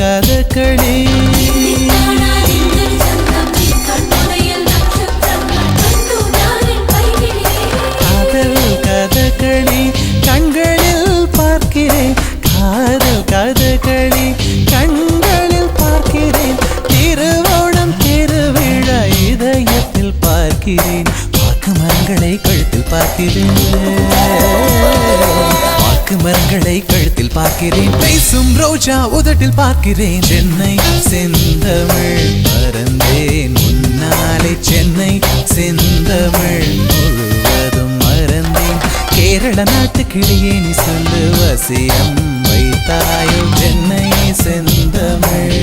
கதகளி கதகளி கண்களில் பார்க்கிறேன் காதல் கதகளி கண்களில் பார்க்கிறேன் திருவோணம் திருவிழா இதயத்தில் பார்க்கிறேன் வாக்கு மரங்களை கழுத்தில் பார்க்கிறேன் வாக்கு மரங்களை கழுத்தில் பார்க்கிறேன் பேசும் ரோஜா உதட்டில் பார்க்கிறேன் சென்னை செந்தமிழ் மறந்தேன் முன்னாலே சென்னை செந்தமிழ் முழுவதும் மறந்தேன் கேரள நாட்டு கிளியே நீ சொல்லு வசியம் வைத்தாயோ சென்னை செந்தமிழ்